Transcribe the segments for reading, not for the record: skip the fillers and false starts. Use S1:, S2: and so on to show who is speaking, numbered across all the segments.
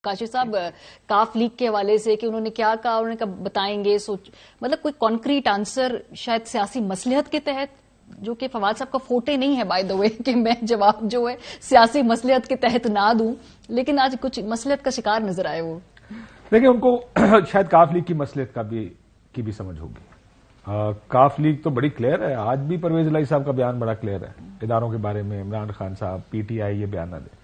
S1: کاشف صاحب کاف لیگ کے حوالے سے کہ انہوں نے کیا کہا، انہوں نے کہا بتائیں گے، مطلب کوئی کانکریٹ آنسر شاید سیاسی مصلحت کے تحت، جو کہ فواد صاحب کا فوٹے نہیں ہے بائی دا وے کہ میں جواب جو ہے سیاسی مصلحت کے تحت نہ دوں، لیکن آج کچھ مصلحت کا شکار نظر آئے وہ.
S2: دیکھیں ان کو شاید کاف لیگ کی مصلحت کی بھی سمجھ ہوگی. کاف لیگ تو بڑی کلیئر ہے، آج بھی پرویز الہی صاحب کا بیان بڑا کلیئر ہے اداروں کے بارے میں. عمران خان صاحب پی ٹی آئی یہ بیان نہ دے.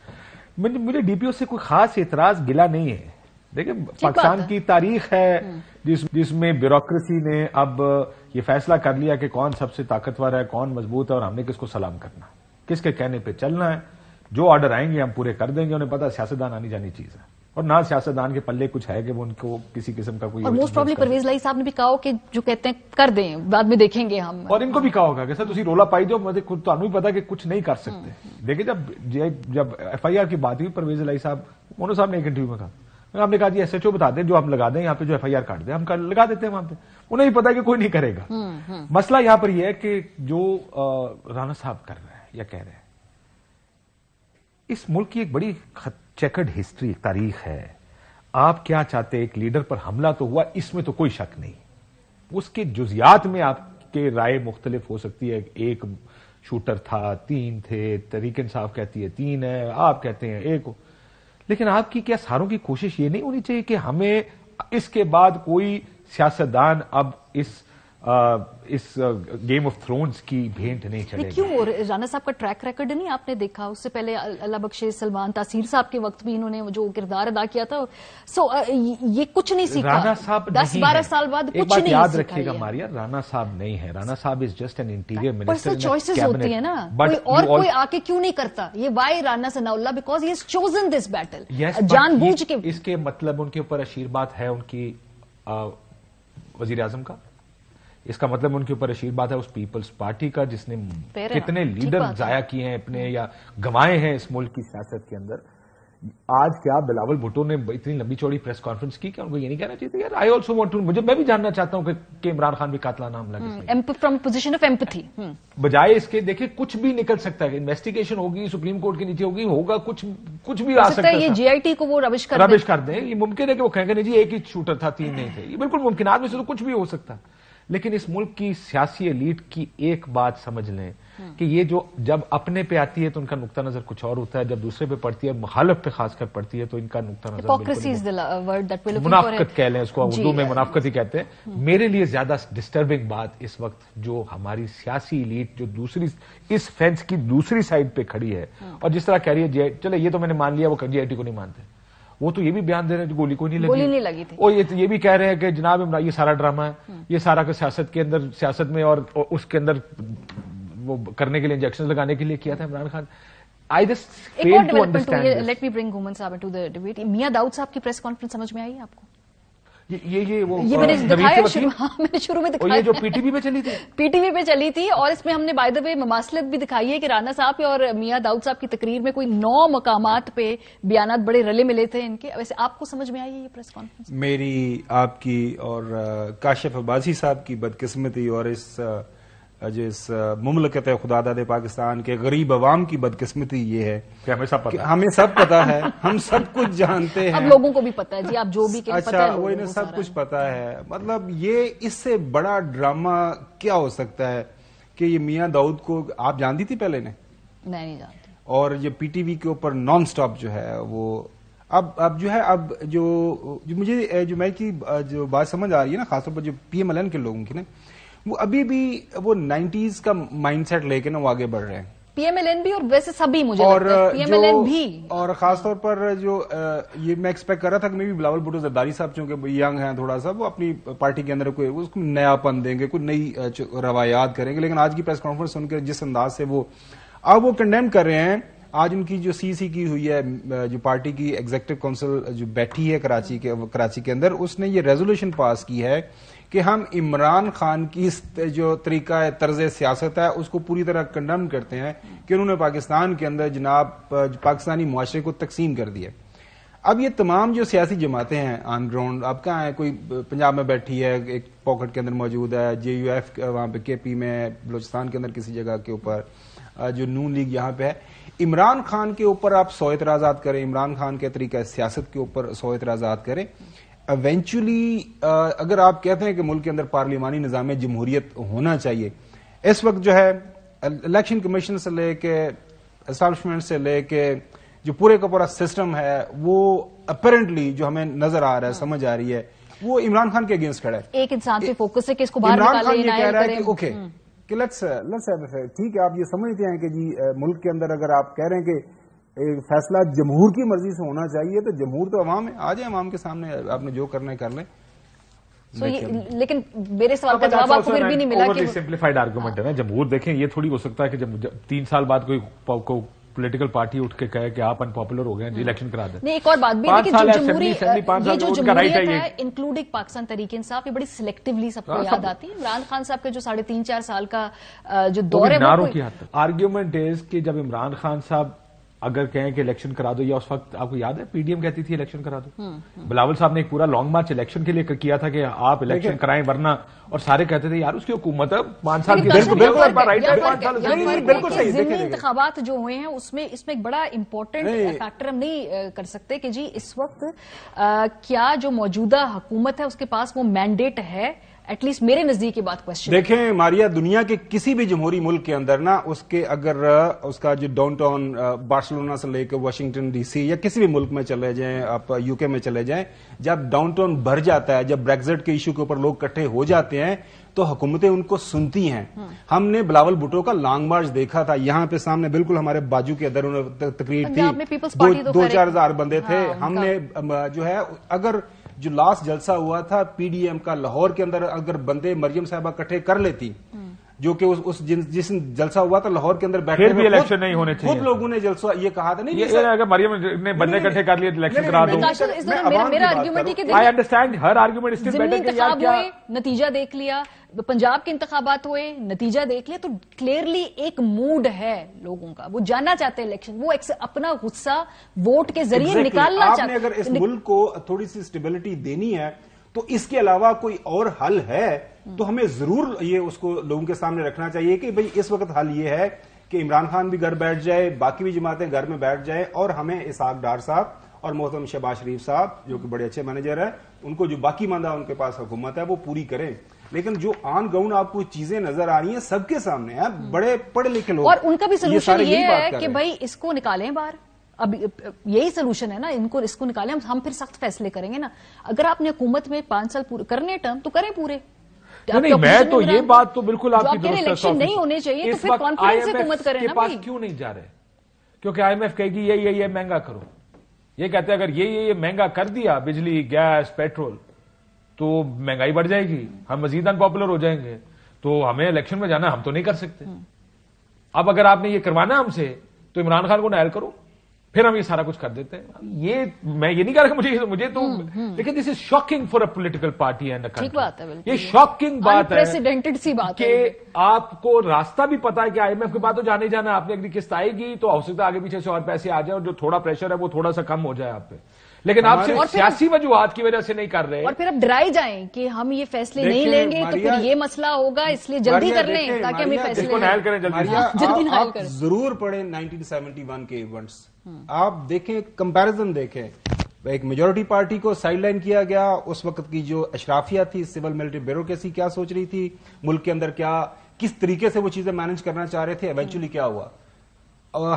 S2: مجھے ڈی پی او سے کوئی خاص اعتراض گلا نہیں ہے. دیکھیں پاکستان کی تاریخ ہے جس میں بیوروکریسی نے اب یہ فیصلہ کر لیا کہ کون سب سے طاقتور ہے، کون مضبوط ہے، اور ہم نے کس کو سلام کرنا، کس کے کہنے پہ چلنا ہے. جو آرڈر آئیں گے ہم پورے کر دیں گے. انہیں پتا سیاستدان آنی جانی چیز ہے، اور نہ سیاستدان کے پلے کچھ ہے کہ وہ ان کو کسی قسم کا کوئی.
S1: اور موسٹ پروبلی پرویز الہی صاحب نے بھی کہا کہ جو کہتے ہیں کر دیں، بعد میں دیکھیں گے ہم. اور
S2: ان کو بھی کہا ہوگا کہ سر تسی رولا پائی جو تمہیں بھی پتا کہ کچھ نہیں کر سکتے. دیکھیں جب ایف آئی آر کی بات ہوئی پرویز الہی صاحب مونو صاحب نے ایک انٹرویو میں کہا، ہم نے کہا جی ایس ایچ او بتا دیں جو ہم لگا دیں یہاں پہ، جو ایف آئی آر کاٹ دیں ہم لگا دیتے ہیں وہاں پہ. انہیں بھی پتا کہ کوئی نہیں کرے گا. مسئلہ یہاں پر یہ ہے کہ جو رانا صاحب کر رہے ہیں یا کہہ رہے ہیں، اس ملک کی ایک بڑی چیکرڈ ہسٹری تاریخ ہے. آپ کیا چاہتے، ایک لیڈر پر حملہ تو ہوا، اس میں تو کوئی شک نہیں. اس کے جزیات میں آپ کے رائے مختلف ہو سکتی ہے. ایک شوٹر تھا، 3 تھے، تحریک انصاف کہتی ہے 3 ہے، آپ کہتے ہیں 1. لیکن آپ کی کیا ساروں کی کوشش یہ نہیں ہونی چاہیے کہ ہمیں اس کے بعد کوئی سیاستدان اب اس گیم آف تھرونز کی بھینٹ نہیں چلے گا؟
S1: کیوں؟ رانا صاحب کا ٹریک ریکارڈ نہیں آپ نے دیکھا؟ اس سے پہلے اللہ بخشے سلمان تاثیر صاحب کے وقت بھی انہوں نے جو کردار ادا کیا تھا. یہ کچھ نہیں سیکھا.
S2: رانا صاحب
S1: 10-12 سال بعد کچھ نہیں سیکھا.
S2: ایک بات یاد رکھیے گا ماریا، رانا صاحب نہیں ہے. رانا صاحب is just an interior minister.
S1: Personal choices ہوتی ہیں نا، کوئی آ کے کیوں نہیں کرتا. یہ why Rana Sanaullah because he has chosen this battle جان بوجھ کے.
S2: اس کے مطلب ان کے اوپر اشیرباد ہے ان کی وزیر اعظم کا. اس کا مطلب ان کے اوپر اشیرباد ہے اس پیپلز پارٹی کا جس نے کتنے لیڈر ضائع کیے ہیں اپنے یا گنوائے ہیں اس ملک کی سیاست کے اندر. آج کیا بلاول بھٹو نے اتنی لمبی چوڑی پریس کانفرنس کی کہ ان کو یہ نہیں کہنا چاہیے یار آئی آلسو وانٹ ٹو. میں بھی جاننا چاہتا ہوں کہ عمران خان بھی قاتلانہ حملہ
S1: فرام پوزیشن آف ایمپتھی.
S2: بجائے اس کے دیکھیں کچھ بھی نکل سکتا ہے. انویسٹیگیشن ہوگی، سپریم کورٹ کے نیچے ہوگی، ہوگا کچھ بھی آ سکتا ہے.
S1: یہ جی آئی ٹی کو وہ ربش
S2: کر دیں. یہ ممکن ہے کہ وہ کہیں گے نہیں جی ایک ہی شوٹر تھا 3 نہیں تھے. یہ بالکل ممکن، آدمی سے تو کچھ بھی ہو سکتا ہے. لیکن اس ملک کی سیاسی ایلیٹ کی ایک بات سمجھ لیں کہ یہ جو جب اپنے پہ آتی ہے تو ان کا نقطہ نظر کچھ اور ہوتا ہے، جب دوسرے پہ پڑتی ہے، مخالف پہ خاص کر پڑتی ہے تو ان کا نقطہ نظر منافقت کہہ لیں اس کو، اردو میں منافقت ہی کہتے ہیں. میرے لیے زیادہ ڈسٹربنگ بات اس وقت جو ہماری سیاسی ایلیٹ جو دوسری اس فینس کی دوسری سائڈ پہ کھڑی ہے اور جس طرح کہہ رہی ہے چلے یہ تو میں نے مان لیا وہ جی آئی ٹی کو نہیں مانتے. وہ تو یہ بھی بیان دے رہے ہیں جو گولی کو نہیں لگی تھی. اور یہ بھی کہہ رہے ہیں کہ جناب یہ سارا ڈرامہ ہے، یہ سارا کا سیاست میں اور اس کے اندر وہ کرنے کے لیے انجیکشن لگانے کے لیے کیا تھا Imran Khan. I just fail to understand.
S1: Let me bring گومن صاحب انٹو دی ڈیبیٹ. میاں داؤد صاحب کی پریس کانفرنس سمجھ میں آئی آپ کو؟
S2: یہ
S1: میں نے دکھایا میں نے شروع میں دکھایا،
S2: یہ جو پی ٹی وی پہ چلی تھی،
S1: اور اس میں ہم نے بائی دا وے مماثلت بھی دکھائی ہے کہ رانا صاحب اور میاں داؤد صاحب کی تقریر میں کوئی 9 مقامات پہ بیانات بڑے رلے ملے تھے ان کے. ویسے آپ کو سمجھ میں آئی ہے یہ پریس کانفرنس؟
S3: میری، آپ کی اور کاشف عباسی صاحب کی بدقسمتی اور اس مملکت خدا داد پاکستان کے غریب عوام کی بدقسمتی یہ ہے کہ ہمیں سب پتا ہے، ہم سب کچھ جانتے ہیں.
S1: اب لوگوں کو بھی پتا ہے جی، آپ جو بھی
S3: اچھا وہ انہیں سب کچھ پتا ہے. مطلب یہ اس سے بڑا ڈرامہ کیا ہو سکتا ہے کہ یہ میاں داؤد کو آپ جانتی تھی پہلے؟
S1: نہیں جانتی.
S3: اور یہ پی ٹی وی کے اوپر نان سٹاپ جو ہے وہ اب جو ہے جو مجھے جو میں کی جو بات سمجھ آ رہی ہے نا، خاص طور پر جو پی ایم ایل این کے لوگوں کی نا، وہ ابھی بھی وہ 90s کا مائنڈ سیٹ لے کے نا وہ آگے بڑھ رہے ہیں.
S1: پی ایم ایل این بھی اور ویسے سبھی مجھے لگتا ہے پی ایم ایل این بھی.
S3: اور خاص طور پر جو یہ میں ایکسپیکٹ کر رہا تھا کہ میں بھی بلاول بھٹو زرداری صاحب چونکہ ینگ ہیں تھوڑا سا، وہ اپنی پارٹی کے اندر کوئی اس کو نیا پن دیں گے، کوئی نئی روایات کریں گے. لیکن آج کی پریس کانفرنس سن کے جس انداز سے وہ کنڈیم کر رہے ہیں، آج ان کی جو سی کی ہوئی ہے، جو پارٹی کی ایگزیکٹو کونسل جو بیٹھی ہے کراچی کے اندر، اس نے یہ ریزولوشن پاس کی ہے کہ ہم عمران خان کی جو طریقہ طرز سیاست ہے اس کو پوری طرح کنڈم کرتے ہیں کہ انہوں نے پاکستان کے اندر جناب پاکستانی معاشرے کو تقسیم کر دیا. اب یہ تمام جو سیاسی جماعتیں ہیں آن گراؤنڈ، اب کہاں ہے، کوئی پنجاب میں بیٹھی ہے ایک پاکٹ کے اندر موجود ہے، JUF وہاں پہ KP میں، بلوچستان کے اندر کسی جگہ کے اوپر، جو نون لیگ یہاں پہ ہے. عمران خان کے اوپر آپ 100 اعتراضات کریں، عمران خان کے طریقہ سیاست کے اوپر 100 اعتراضات کریں، ایونچولی اگر آپ کہتے ہیں کہ ملک کے اندر پارلیمانی نظام جمہوریت ہونا چاہیے، اس وقت جو ہے الیکشن کمیشن سے لے کے اسٹیبلشمنٹ سے لے کے جو پورے کا پورا سسٹم ہے، وہ اپیرنٹلی جو ہمیں نظر آ رہا ہے، سمجھ آ رہی ہے، وہ عمران خان کے اگینسٹ کھڑا ہے.
S1: ایک انسان پہ فوکس ہے کہ اس کو باہر
S3: عمران خان
S1: نکالیں،
S3: یہ کہہ رہا ہے
S1: کریں.
S3: کہ اوکے کہ لیٹس ٹھیک ہے، آپ یہ سمجھتے ہیں کہ جی ملک کے اندر اگر آپ کہہ رہے ہیں کہ فیصلہ جمہور کی مرضی سے ہونا چاہیے، تو جمہور تو عوام ہے، آ جائیں عوام کے سامنے، آپ نے جو کرنا ہے کر لیں.
S1: لیکن میرے سوال کا جواب آپ کو پھر بھی نہیں ملا کہ
S2: سمپلیفائڈ آرگومنٹ ہے نا. جمہور دیکھیں، یہ تھوڑی ہو سکتا ہے کہ جب 3 سال بعد کوئی پولیٹیکل پارٹی اٹھ کے کہے کہ آپ ان پاپولر ہو گئے ہیں، الیکشن کرا دیں.
S1: نہیں، ایک اور بات بھی ہے کہ جو جمہوریت ہے انکلوڈنگ پاکستان تحریک انصاف، یہ بڑی سلیکٹیولی سب کو یاد آتی ہے. عمران خان صاحب کے جو 3.5-4 سال کا جو دور ہے،
S2: آرگیومنٹ از کہ جب عمران خان صاحب اگر کہیں کہ الیکشن کرا دو، یا اس وقت آپ کو یاد ہے PDM کہتی تھی الیکشن کرا دو، بلاول صاحب نے ایک پورا لانگ مارچ الیکشن کے لیے کیا تھا کہ آپ الیکشن کرائیں ورنہ، اور سارے کہتے تھے یار اس کی حکومت ہے 5 سال کی.
S3: بالکل صحیح.
S1: ضمنی انتخابات جو ہوئے ہیں اس میں ایک بڑا امپورٹنٹ فیکٹر ہم نہیں کر سکتے کہ جی اس وقت کیا جو موجودہ حکومت ہے اس کے پاس وہ مینڈیٹ ہے. ایٹ لیسٹ میرے نزدیک یہ بات کوشچن.
S3: دیکھیں ماریا، دنیا کے کسی بھی جمہوری ملک کے اندر نا، اس کے اگر اس کا جو ڈاؤن ٹاؤن بارسلونا سے لے کے واشنگٹن DC یا کسی بھی ملک میں چلے جائیں، آپ UK میں چلے جائیں، جب ڈاؤن ٹاؤن بھر جاتا ہے، جب بریگزٹ کے ایشو کے اوپر لوگ اکٹھے ہو جاتے ہیں، تو حکومتیں ان کو سنتی ہیں. ہم نے بلاول بھٹو کا لانگ مارچ دیکھا تھا، یہاں پہ سامنے بالکل ہمارے بازو کے اندر تقریر تھی، 2-4 ہزار بندے تھے. ہم نے جو ہے اگر جو لاسٹ جلسہ ہوا تھا PDM کا لاہور کے اندر، اگر بندے مریم صاحبہ اکٹھے کر لیتی، جو کہ جس جلسہ ہوا تھا لاہور کے اندر بیٹھے،
S2: پھر بھی الیکشن نہیں ہونے چاہیے.
S3: خود لوگوں نے جلسہ یہ کہا تھا نہیں
S2: اگر مریم نے بندے اکٹھے کر لیے الیکشن کرا دو.
S1: میرا آرگیومنٹ ہے کہ
S2: I understand her argument is still better کہ یار کیا
S1: نتیجہ دیکھ لیا، پنجاب کے انتخابات ہوئے، نتیجہ دیکھ لیا، تو کلیئرلی ایک موڈ ہے لوگوں کا، وہ جاننا چاہتے ہیں الیکشن، وہ اپنا غصہ ووٹ کے ذریعے نکالنا چاہتے ہیں.
S3: اگر اس ملک کو تھوڑی سی اسٹیبلٹی دینی ہے تو اس کے علاوہ کوئی اور حل ہے تو ہمیں ضرور یہ اس کو لوگوں کے سامنے رکھنا چاہیے کہ بھئی اس وقت حل یہ ہے کہ عمران خان بھی گھر بیٹھ جائے، باقی بھی جماعتیں گھر میں بیٹھ جائیں، اور ہمیں اسحاق ڈار صاحب اور محترم شہباز شریف صاحب جو کہ بڑے اچھے مینیجر ہیں، ان کو جو باقی ماندہ ان کے پاس حکومت ہے وہ پوری کریں. لیکن جو آن گراؤنڈ آپ کو چیزیں نظر آ رہی ہیں سب کے سامنے ہیں، بڑے پڑھے لکھے لوگ،
S1: اور ان کا بھی سلوشن یہ ہے کہ بھائی اس کو نکالیں باہر. اب یہی سلوشن ہے نا، اس کو نکالیں، ہم پھر سخت فیصلے کریں گے نا. اگر آپ نے حکومت میں 5 سال پورے کرنے ٹرم تو کریں پورے.
S2: نہیں، میں تو یہ بات تو بالکل آپ کی درست ہے.
S1: الیکشن نہیں ہونے چاہیے تو پھر کانفیڈنس سے حکومت کریں نا.
S2: کے پاس کیوں نہیں جا رہے؟ کیونکہ IMF کہے گی یہ مہنگا کرو. یہ کہتے ہیں اگر یہ مہنگا کر دیا، بجلی، گیس، پیٹرول، تو مہنگائی بڑھ جائے گی، ہم مزید ان پاپولر ہو جائیں گے، تو ہمیں الیکشن میں جانا ہم تو نہیں کر سکتے. اب اگر آپ نے یہ کروانا ہم سے تو عمران خان کو نائل کرو، پھر ہم یہ سارا کچھ کر دیتے ہیں. میں یہ نہیں کہہ رہا کہ مجھے تو، لیکن this is shocking for a political party and a country. یہ شاکنگ بات ہے کہ آپ کو راستہ بھی پتا ہے کہ IMF کے بعد تو جانے جانا، آپ نے اگلی قسط آئے گی تو ہو سکتا ہے آگے پیچھے سے اور پیسے آ جائیں اور جو تھوڑا پریشر ہے وہ تھوڑا سا کم ہو جائے آپ پہ. لیکن آپ صرف سیاسی وجوہات کی وجہ سے نہیں کر رہے،
S1: اور پھر اب ڈرائی جائیں کہ ہم یہ فیصلے نہیں لیں گے تو پھر یہ مسئلہ ہوگا، اس لیے جلدی کر لیں تاکہ ہم یہ فیصلے
S3: جلدی نائل کریں. ضرور پڑھیں 1971 کے ایونٹس، آپ دیکھیں، کمپیرزن دیکھیں. ایک میجورٹی پارٹی کو سائیڈ لائن کیا گیا، اس وقت کی جو اشرافیہ تھی، سول ملٹری بیوروکریسی کیا سوچ رہی تھی ملک کے اندر، کس طریقے سے وہ چیزیں مینج کرنا چاہ رہے تھے، ایونچولی کیا ہوا.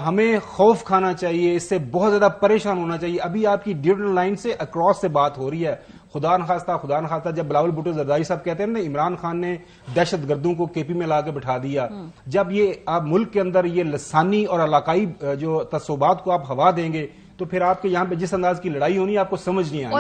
S3: ہمیں خوف کھانا چاہیے، اس سے بہت زیادہ پریشان ہونا چاہیے. ابھی آپ کی ڈیوٹل لائن سے اکراس سے بات ہو رہی ہے. خدا نخواستہ جب بلاول بھٹو زرداری صاحب کہتے ہیں نا عمران خان نے دہشت گردوں کو KP میں لا کے بٹھا دیا، جب یہ آپ ملک کے اندر یہ لسانی اور علاقائی جو تعصبات کو آپ ہوا دیں گے تو پھر آپ کے یہاں پہ جس انداز کی لڑائی ہونی آپ کو سمجھ نہیں آئے.